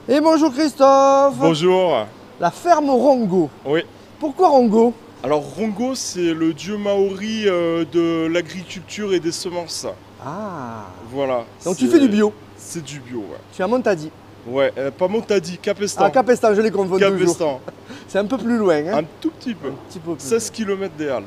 Et bonjour Christophe. Bonjour. La ferme Rongo. Oui. Pourquoi Rongo? Alors Rongo, c'est le dieu maori de l'agriculture et des semences. Ah. Voilà. Donc tu fais du bio? C'est du bio, ouais. Tu es à Montadi? Ouais, pas Montadi, Capestan. Ah, Capestan, je les confonds toujours. Capestan. C'est un peu plus loin, hein? Un tout petit peu. Un petit peu plus 16 km des Halles.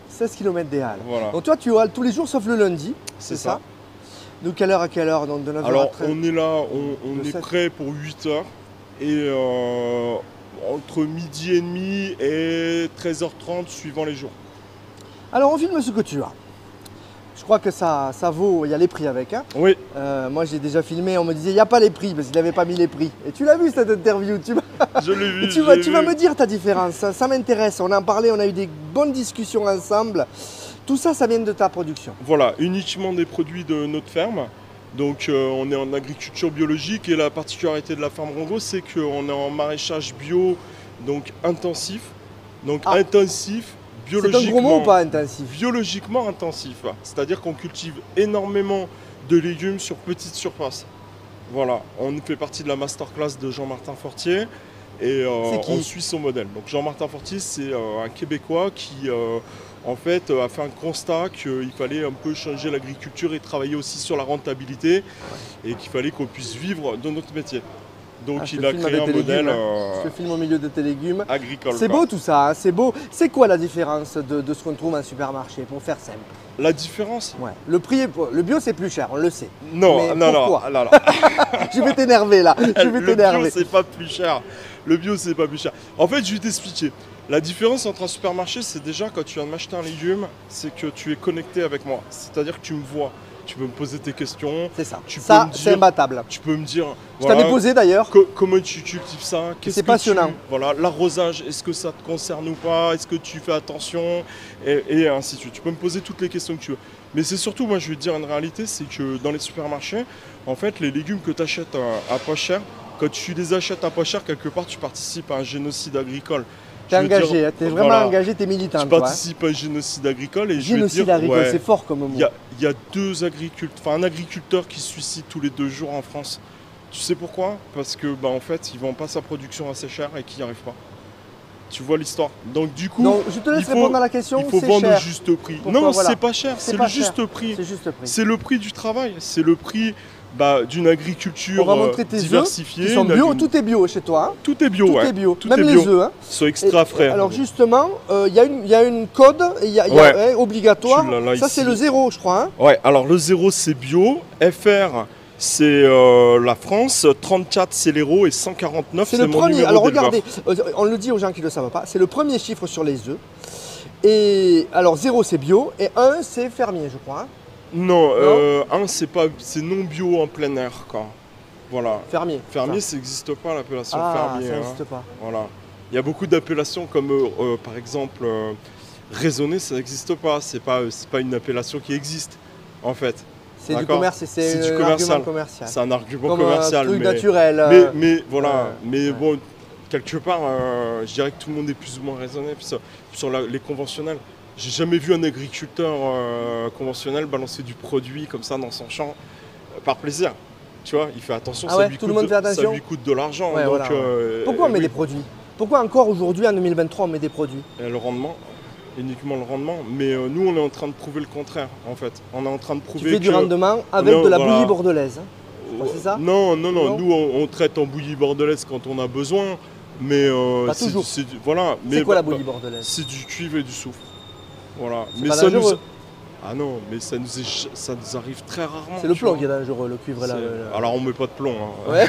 16 km des Halles. Voilà. Donc toi, tu halles tous les jours sauf le lundi, C'est ça. De quelle heure à quelle heure? Donc de 9h Alors à 13h. on est là, on est prêt pour 8 heures. Et entre midi et demi et 13h30 suivant les jours. Alors on filme ce que tu as. Je crois que ça vaut, il y a les prix avec. Hein. Oui. Moi j'ai déjà filmé, on me disait il n'y a pas les prix parce qu'il n'avait pas mis les prix. Et tu l'as vu cette interview? Je l'ai vu. Tu vas me dire ta différence, ça m'intéresse. On en parlait, on a eu des bonnes discussions ensemble. Tout ça, ça vient de ta production. Voilà, uniquement des produits de notre ferme. Donc on est en agriculture biologique et la particularité de la ferme Rongo, c'est qu'on est en maraîchage bio, donc intensif. Donc intensif, biologiquement. C'est un gros mot ou pas intensif? Biologiquement intensif. C'est-à-dire qu'on cultive énormément de légumes sur petite surface. Voilà, on fait partie de la masterclass de Jean-Martin Fortier et on suit son modèle. Donc Jean-Martin Fortier, c'est un Québécois qui en fait a fait un constat qu'il fallait un peu changer l'agriculture et travailler aussi sur la rentabilité et qu'il fallait qu'on puisse vivre de notre métier. Donc il a créé un modèle je filme au milieu de tes légumes agricole. C'est beau tout ça, hein, c'est beau. C'est quoi la différence de ce qu'on trouve en supermarché, pour faire simple? La différence? Ouais. Le prix, le bio c'est plus cher, on le sait. Non, mais non, pourquoi? non. Je vais t'énerver là. Le bio c'est pas plus cher. Le bio c'est pas plus cher. En fait je vais t'expliquer. La différence entre un supermarché, c'est déjà quand tu viens de m'acheter un légume, c'est que tu es connecté avec moi. C'est-à-dire que tu me vois. Tu peux me poser tes questions. C'est ça. Ça, c'est imbattable. Tu peux me dire. Je t'en ai posé d'ailleurs. Comment tu cultives ça? C'est passionnant. Voilà, l'arrosage, est-ce que ça te concerne ou pas? Est-ce que tu fais attention? Et ainsi de suite. Tu peux me poser toutes les questions que tu veux. Mais c'est surtout, moi je vais te dire une réalité, c'est que dans les supermarchés, en fait, les légumes que tu achètes à pas cher, quand tu les achètes à pas cher, quelque part, tu participes à un génocide agricole. T'es engagé, t'es vraiment engagé, t'es militant. Tu participes à un génocide agricole et génocide agricole, c'est fort comme mot. Il y a un agriculteur qui se suicide tous les 2 jours en France. Tu sais pourquoi? Parce que en fait, il vend pas sa production assez cher et qu'il n'y arrive pas. Tu vois l'histoire. Donc du coup, je te laisse répondre à la question. Il faut vendre au juste prix. Pourquoi, non, c'est pas cher, c'est le juste prix. C'est le prix du travail, c'est le prix d'une agriculture diversifiée. Qui sont bio, tout est bio chez toi. Hein. Tout est bio, tout ouais. Est bio. Tout Même est les bio. œufs. Hein. Sont extra frais. Alors justement, il y a une code obligatoire. Ça c'est le 0, je crois. Hein. Ouais. Alors le 0 c'est bio, FR c'est la France, 34 c'est l'Hérault et 149 c'est le mon premier. numéro Alors d'éleveur. regardez, on le dit aux gens qui ne le savent pas, c'est le premier chiffre sur les œufs. Et alors 0 c'est bio et 1 c'est fermier, je crois. Hein. Non, 1 c'est non bio en plein air quoi. Voilà. Fermier. Fermier, ça n'existe pas l'appellation fermier. Ça n'existe pas. Voilà. Il y a beaucoup d'appellations comme par exemple raisonné, ça n'existe pas. C'est pas une appellation qui existe en fait. C'est du commerce, c'est du commercial. C'est un argument comme commercial. Un truc naturel. Mais voilà. Bon, quelque part, je dirais que tout le monde est plus ou moins raisonné. Puis sur les conventionnels, j'ai jamais vu un agriculteur conventionnel balancer du produit comme ça dans son champ par plaisir. Tu vois, il fait attention, ça lui coûte de l'argent. Ouais, donc, pourquoi on met des produits? Pourquoi encore aujourd'hui, en 2023, on met des produits? Le rendement, uniquement le rendement. Mais nous, on est en train de prouver le contraire, en fait. On est en train de prouver du rendement avec de la bouillie bordelaise. C'est ça? Non. Nous, on traite en bouillie bordelaise quand on a besoin. Mais pas toujours. Voilà. C'est quoi la bouillie bordelaise? C'est du cuivre et du soufre. Voilà. Mais ça nous... Ah non, mais ça nous arrive très rarement. C'est le plomb qui est dangereux, le cuivre là. Alors on met pas de plomb. Hein. Ouais.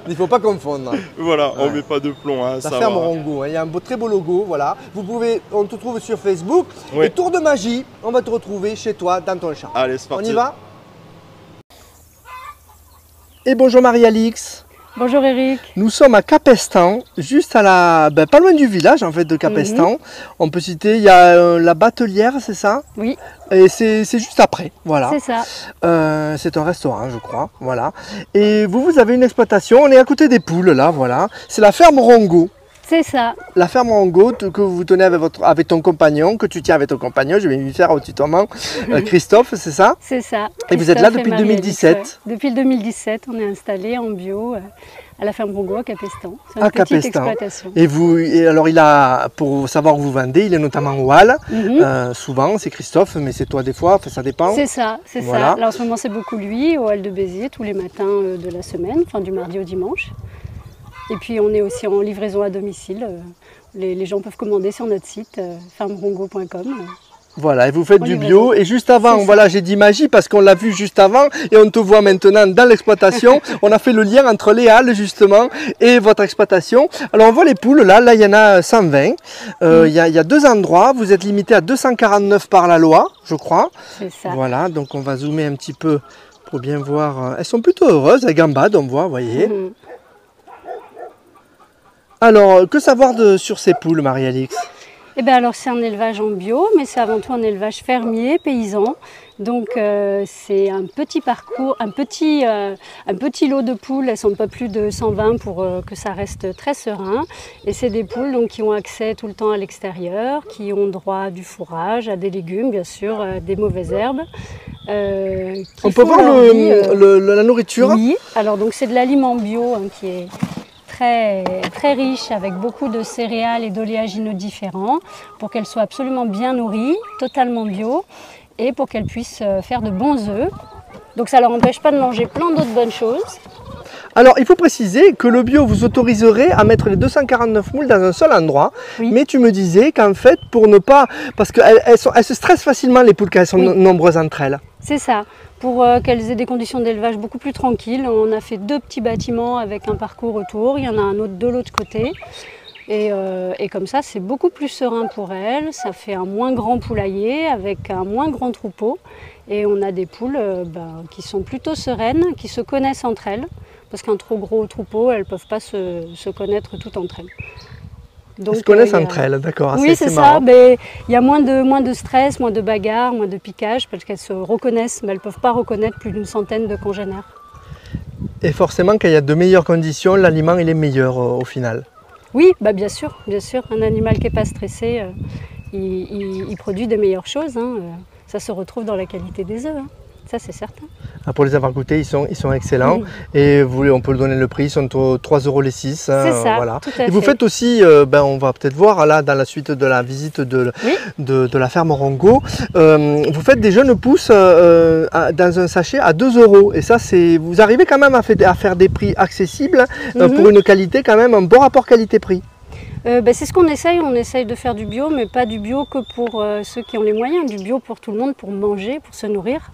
Il faut pas confondre. Voilà, on met pas de plomb. Hein, la ferme Rongo, il y a un très beau logo, voilà. On te trouve sur Facebook. Oui. Et Tour de Magie, on va te retrouver chez toi, dans ton champ. Allez, c'est parti. On y va? Et bonjour Marie-Alix. Bonjour Eric. Nous sommes à Capestan, juste à pas loin du village en fait de Capestan. On peut citer, il y a la Batelière, c'est ça? Oui. Et c'est juste après, voilà. C'est ça. C'est un restaurant, je crois, voilà. Et vous avez une exploitation, on est à côté des poules là, voilà. C'est la ferme Rongo. C'est ça. La ferme Rongo que vous tenez avec ton compagnon, que tu tiens avec ton compagnon, je vais lui faire au tutoiement, Christophe, c'est ça? C'est ça. Et vous êtes là depuis 2017? Depuis le 2017, on est installé en bio à la ferme Rongo à Capestan. C'est une À petite Capestan. exploitation. Et alors pour savoir où vous vendez, il est notamment au Hall. Souvent, c'est Christophe, mais c'est toi des fois, enfin, ça dépend. C'est ça, c'est Voilà. ça. Là en ce moment c'est beaucoup lui, au Hall de Béziers, tous les matins de la semaine, enfin du mardi au dimanche. Et puis on est aussi en livraison à domicile. Les gens peuvent commander sur notre site fermerongo.com. Voilà, et vous faites En du livraison. bio. Et juste avant, voilà, j'ai dit magie parce qu'on l'a vu juste avant et on te voit maintenant dans l'exploitation. On a fait le lien entre les halles justement et votre exploitation. Alors on voit les poules là, il y en a 120. Il y a 2 endroits, vous êtes limité à 249 par la loi, je crois. C'est ça. Voilà, donc on va zoomer un petit peu pour bien voir. Elles sont plutôt heureuses, elles gambadent, on voit, vous voyez. Alors, que savoir sur ces poules, Marie-Alix? Eh bien alors c'est un élevage en bio, mais c'est avant tout un élevage fermier, paysan. Donc c'est un petit parcours, un petit lot de poules, elles ne sont pas plus de 120 pour que ça reste très serein. Et c'est des poules donc, qui ont accès tout le temps à l'extérieur, qui ont droit à du fourrage, à des légumes bien sûr, des mauvaises herbes. On peut voir la nourriture? Oui, alors donc c'est de l'aliment bio qui est très riche avec beaucoup de céréales et d'oléagineux différents pour qu'elles soient absolument bien nourries, totalement bio et pour qu'elles puissent faire de bons œufs. Donc ça ne leur empêche pas de manger plein d'autres bonnes choses. Alors il faut préciser que le bio vous autoriserait à mettre les 249 moules dans un seul endroit, Oui. mais tu me disais qu'en fait pour ne pas, parce qu'elles se stressent facilement les poules quand elles sont nombreuses entre elles. C'est ça. Pour qu'elles aient des conditions d'élevage beaucoup plus tranquilles, on a fait 2 petits bâtiments avec un parcours autour. Il y en a un autre de l'autre côté. Et comme ça, c'est beaucoup plus serein pour elles. Ça fait un moins grand poulailler avec un moins grand troupeau. Et on a des poules qui sont plutôt sereines, qui se connaissent entre elles. Parce qu'un trop gros troupeau, elles ne peuvent pas se connaître toutes entre elles. Donc, elles se connaissent entre elles, d'accord. Oui, c'est ça. Il y a moins de stress, moins de bagarres, moins de piquages, parce qu'elles se reconnaissent, mais elles ne peuvent pas reconnaître plus d'une centaine de congénères. Et forcément, quand il y a de meilleures conditions, l'aliment il est meilleur au final. Oui, bien sûr, bien sûr. Un animal qui n'est pas stressé, il produit des meilleures choses. Ça se retrouve dans la qualité des œufs. Ça, c'est certain. Pour les avoir goûtés, ils sont excellents. Et on peut le donner le prix, ils sont 3 € les 6. C'est ça, voilà. tout à fait. Et vous faites aussi, on va peut-être voir là dans la suite de la visite de la ferme Rongo, vous faites des jeunes pousses dans un sachet à 2 €. Et ça, vous arrivez quand même à faire des prix accessibles pour une qualité quand même, un bon rapport qualité-prix. C'est ce qu'on essaye. On essaye de faire du bio, mais pas du bio que pour ceux qui ont les moyens. Du bio pour tout le monde, pour manger, pour se nourrir.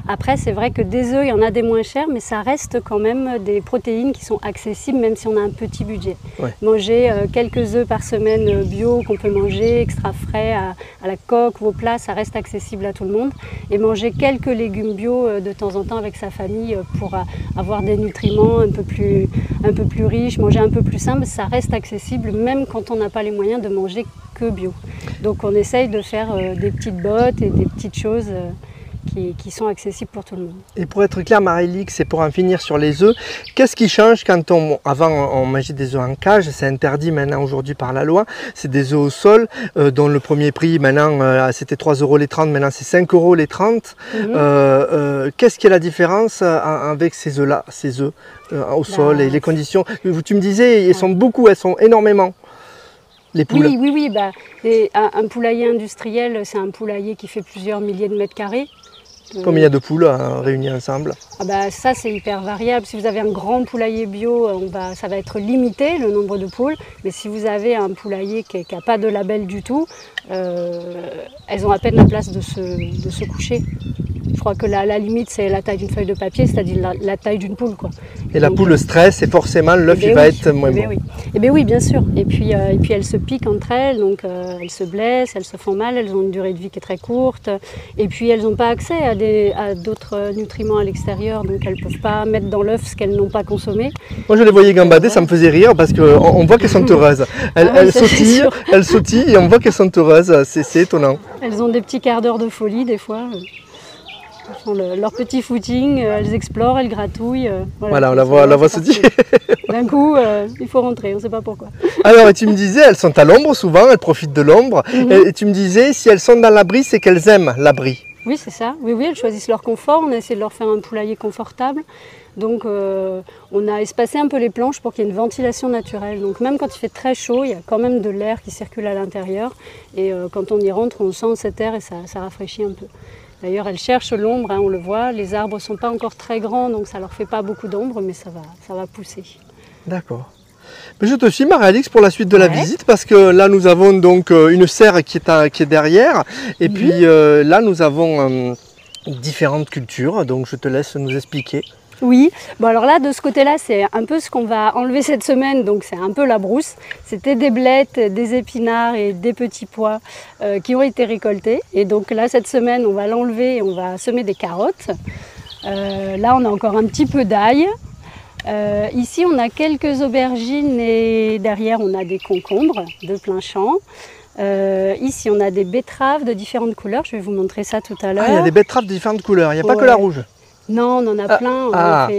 Après, c'est vrai que des œufs, il y en a des moins chers, mais ça reste quand même des protéines qui sont accessibles, même si on a un petit budget. Ouais. Manger quelques œufs par semaine bio qu'on peut manger, extra frais à la coque ou au plat, ça reste accessible à tout le monde. Et manger quelques légumes bio de temps en temps avec sa famille pour avoir des nutriments un peu plus riches, manger un peu plus simple, ça reste accessible, même quand on n'a pas les moyens de manger que bio. Donc on essaye de faire des petites bottes et des petites choses qui sont accessibles pour tout le monde. Et pour être clair, Marie-Alix, c'est pour en finir sur les œufs. Qu'est-ce qui change quand avant on mangeait des œufs en cage, c'est interdit maintenant aujourd'hui par la loi, c'est des œufs au sol dont le premier prix maintenant c'était 3 € les 30, maintenant c'est 5 € les 30. Qu'est-ce qui est la différence avec ces œufs-là, ces œufs au sol et les conditions? Tu me disais, elles sont énormément. Les poules. Oui. Un poulailler industriel, c'est un poulailler qui fait plusieurs milliers de mètres carrés. Combien il y a de poules réunies ensemble? Ça, c'est hyper variable. Si vous avez un grand poulailler bio, ça va être limité, le nombre de poules. Mais si vous avez un poulailler qui n'a pas de label du tout, elles ont à peine la place de se coucher. Je crois que la limite, c'est la taille d'une feuille de papier, c'est-à-dire la taille d'une poule, quoi. Et la poule stresse et forcément l'œuf il va être moins bon. Oui, bien sûr. Et puis elles se piquent entre elles, donc elles se blessent, elles se font mal, elles ont une durée de vie qui est très courte. Et puis elles n'ont pas accès à d'autres nutriments à l'extérieur, donc elles ne peuvent pas mettre dans l'œuf ce qu'elles n'ont pas consommé. Moi je les voyais gambader, ça me faisait rire parce qu'on voit qu'elles sont heureuses. Elles sautillent et on voit qu'elles sont heureuses, c'est étonnant. Elles ont des petits quarts d'heure de folie des fois. Elles font leur petit footing, elles explorent, elles gratouillent. Voilà, on la voit se dire. D'un coup, il faut rentrer, on ne sait pas pourquoi. Alors, tu me disais, elles sont à l'ombre souvent, elles profitent de l'ombre. Et tu me disais, si elles sont dans l'abri, c'est qu'elles aiment l'abri. Oui, c'est ça. Oui, elles choisissent leur confort. On a essayé de leur faire un poulailler confortable. Donc, on a espacé un peu les planches pour qu'il y ait une ventilation naturelle. Donc, même quand il fait très chaud, il y a quand même de l'air qui circule à l'intérieur. Et quand on y rentre, on sent cet air et ça rafraîchit un peu. D'ailleurs, elles cherchent l'ombre, hein, on le voit. Les arbres ne sont pas encore très grands, donc ça ne leur fait pas beaucoup d'ombre, mais ça va pousser. D'accord. Mais je te suis, Marie-Alix, pour la suite de la visite, parce que là, nous avons donc une serre qui est derrière. Et puis là, nous avons différentes cultures, donc je te laisse nous expliquer. Oui, bon alors là de ce côté-là c'est un peu ce qu'on va enlever cette semaine, donc c'est un peu la brousse. C'était des blettes, des épinards et des petits pois qui ont été récoltés. Et donc là cette semaine on va l'enlever et on va semer des carottes. Là on a encore un petit peu d'ail. Ici on a quelques aubergines et derrière on a des concombres de plein champ. Ici on a des betteraves de différentes couleurs, je vais vous montrer ça tout à l'heure. Ah, il y a des betteraves de différentes couleurs, il n'y a pas que la rouge. Non, on en a plein.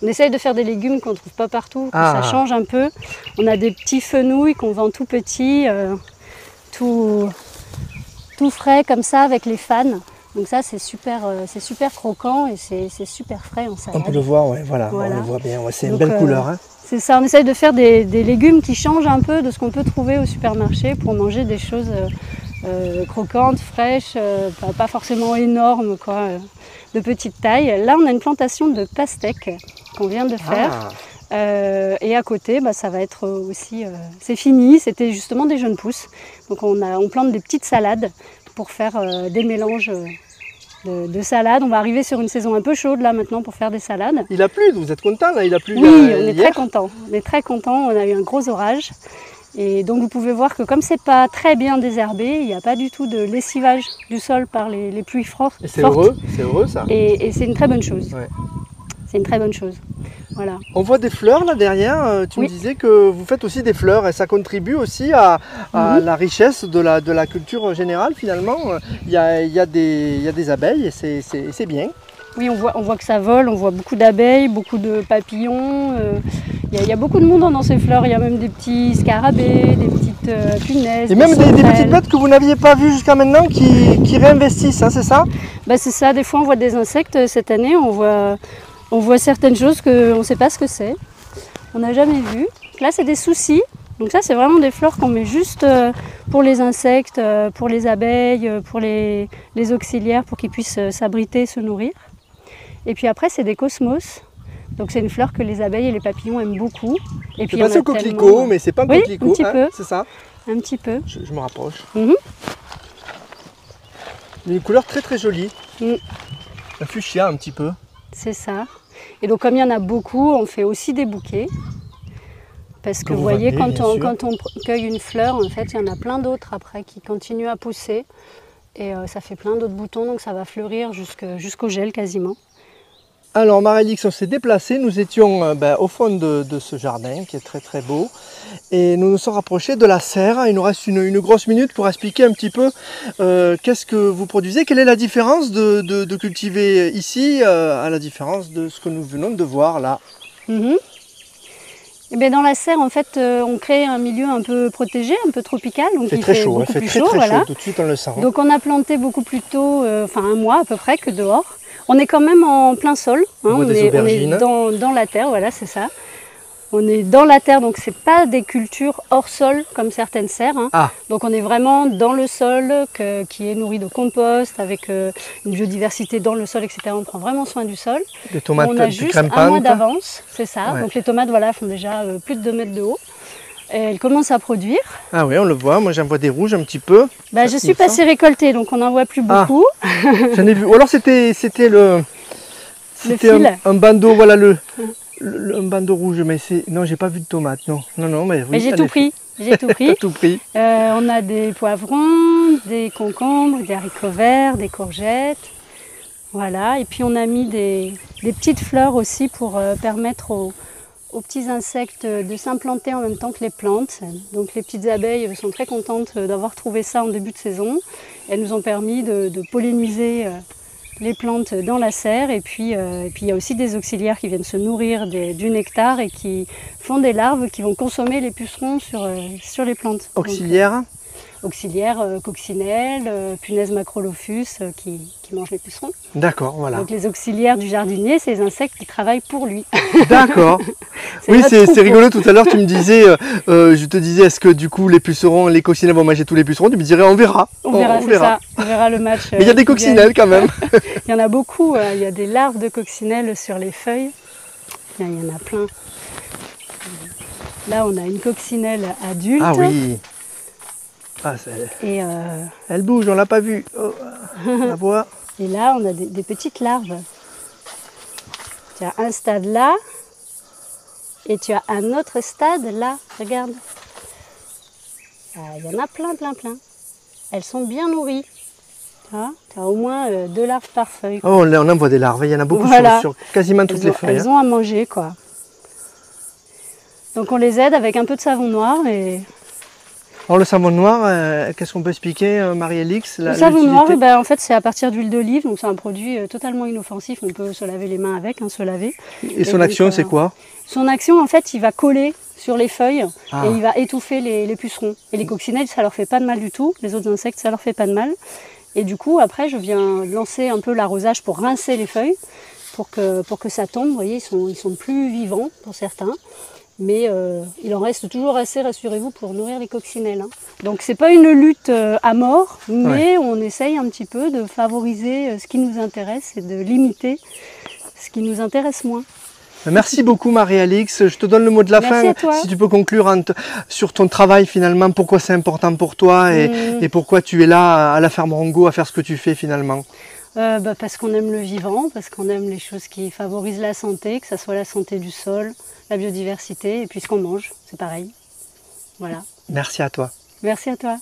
On essaye de faire des légumes qu'on ne trouve pas partout, que ça change un peu. On a des petits fenouils qu'on vend tout petits, tout frais comme ça avec les fans. Donc ça c'est super croquant et c'est super frais en salade. On peut le voir, ouais, voilà. On le voit bien, c'est une belle couleur. Hein. C'est ça, on essaye de faire des légumes qui changent un peu de ce qu'on peut trouver au supermarché pour manger des choses croquantes, fraîches, pas forcément énormes, quoi. De petite taille. Là, on a une plantation de pastèques qu'on vient de faire. Et à côté, ça va être aussi... c'est fini, c'était justement des jeunes pousses. Donc on plante des petites salades pour faire des mélanges de salades. On va arriver sur une saison un peu chaude là maintenant pour faire des salades. Il a plu, vous êtes content là? Il a plu. Oui, on est très contents. On est très contents, on a eu un gros orage. Et donc vous pouvez voir que comme c'est pas très bien désherbé, il n'y a pas du tout de lessivage du sol par les pluies fortes. Et c'est heureux ça. Et c'est une très bonne chose. Ouais. C'est une très bonne chose. Voilà. On voit des fleurs là derrière, tu me disais que vous faites aussi des fleurs et ça contribue aussi à la richesse de la culture générale finalement. Il y a des abeilles et c'est bien. Oui, on voit que ça vole, on voit beaucoup d'abeilles, beaucoup de papillons. Il y a beaucoup de monde dans ces fleurs, il y a même des petits scarabées, des petites punaises. Et même des petites bêtes que vous n'aviez pas vues jusqu'à maintenant qui réinvestissent, hein, c'est ça? C'est ça, des fois on voit des insectes cette année, on voit certaines choses qu'on ne sait pas ce que c'est. On n'a jamais vu. Là c'est des soucis, donc ça c'est vraiment des fleurs qu'on met juste pour les insectes, pour les abeilles, pour les auxiliaires, pour qu'ils puissent s'abriter, se nourrir. Et puis après c'est des cosmos. Donc c'est une fleur que les abeilles et les papillons aiment beaucoup. Et puis c'est pas ce coquelicot, mais c'est pas un coquelicot, un petit peu. C'est ça? Un petit peu. Je me rapproche. Une couleur très très jolie. Un fuchsia un petit peu. C'est ça. Et donc comme il y en a beaucoup, on fait aussi des bouquets. Parce que vous voyez, quand on cueille une fleur, en fait, il y en a plein d'autres après qui continuent à pousser. Et ça fait plein d'autres boutons, donc ça va fleurir jusqu'au gel quasiment. Alors Marie-Alix, on s'est déplacé, nous étions au fond de ce jardin qui est très très beau et nous nous sommes rapprochés de la serre. Il nous reste une grosse minute pour expliquer un petit peu qu'est-ce que vous produisez, quelle est la différence de cultiver ici à la différence de ce que nous venons de voir là. Et bien dans la serre, en fait, on crée un milieu un peu protégé, un peu tropical. Donc il fait très chaud, il fait très chaud, tout de suite on le sent. Donc on a planté beaucoup plus tôt, un mois à peu près que dehors. On est quand même en plein sol, hein, on est dans la terre, voilà c'est ça. On est dans la terre, donc c'est pas des cultures hors sol comme certaines serres. Hein. Donc on est vraiment dans le sol qui est nourri de compost, avec une biodiversité dans le sol, etc. On prend vraiment soin du sol. Des tomates, on a juste un mois d'avance, c'est ça. Ouais. Donc les tomates voilà, font déjà plus de 2 mètres de haut. Et elles commencent à produire. Ah oui, on le voit, moi j'en vois des rouges un petit peu. Je suis passée récolter, donc on n'en voit plus beaucoup. J'en ai vu. Ou alors c'était un bandeau, voilà un bandeau rouge, mais non, j'ai pas vu de tomates, non. Mais oui, j'ai tout pris. J'ai tout pris. Tout pris. On a des poivrons, des concombres, des haricots verts, des courgettes. Voilà, et puis on a mis des petites fleurs aussi pour permettre aux petits insectes de s'implanter en même temps que les plantes. Donc les petites abeilles sont très contentes d'avoir trouvé ça en début de saison. Elles nous ont permis de polliniser les plantes dans la serre et puis il y a aussi des auxiliaires qui viennent se nourrir du nectar et qui font des larves qui vont consommer les pucerons sur les plantes. Auxiliaires? Auxiliaires, coccinelles, punaises macrolophus qui mangent les pucerons. D'accord, voilà. Donc les auxiliaires du jardinier, c'est les insectes qui travaillent pour lui. D'accord. Oui, c'est rigolo. Tout à l'heure, tu me disais, je te disais, est-ce que du coup les pucerons, les coccinelles vont manger tous les pucerons? Tu me dirais, on verra. On verra, c'est ça. On verra le match. Mais il y a des coccinelles quand même. Il y en a beaucoup. Il y a des larves de coccinelles sur les feuilles. Il y en a plein. Là, on a une coccinelle adulte. Ah oui. Ah, elle bouge, on l'a pas vue. Oh, on la voit. Et là, on a des petites larves. Tu as un stade là, et tu as un autre stade là. Regarde. Il y en a plein. Elles sont bien nourries. Tu as au moins 2 larves par feuille. Oh, on en voit des larves. Il y en a beaucoup sur quasiment toutes les feuilles. Elles ont à manger, quoi. Donc on les aide avec un peu de savon noir et... Alors le savon noir, qu'est-ce qu'on peut expliquer, Marie-Alix? Le savon noir, en fait, c'est à partir d'huile d'olive, donc c'est un produit totalement inoffensif. On peut se laver les mains avec, se laver. Et son action, c'est quoi? Son action, en fait, il va coller sur les feuilles et il va étouffer les pucerons. Et les coccinelles, ça leur fait pas de mal du tout. Les autres insectes, ça leur fait pas de mal. Et du coup, après, je viens lancer un peu l'arrosage pour rincer les feuilles, pour que ça tombe. Vous voyez, ils sont plus vivants pour certains. Mais il en reste toujours assez, rassurez-vous, pour nourrir les coccinelles. Donc c'est pas une lutte à mort, mais on essaye un petit peu de favoriser ce qui nous intéresse et de limiter ce qui nous intéresse moins. Merci beaucoup Marie-Alix. Je te donne le mot de la fin. Si tu peux conclure sur ton travail finalement, pourquoi c'est important pour toi et pourquoi tu es là à la ferme Rongo à faire ce que tu fais finalement. Parce qu'on aime le vivant, parce qu'on aime les choses qui favorisent la santé, que ce soit la santé du sol, la biodiversité et puis ce qu'on mange, c'est pareil. Voilà. Merci à toi. Merci à toi.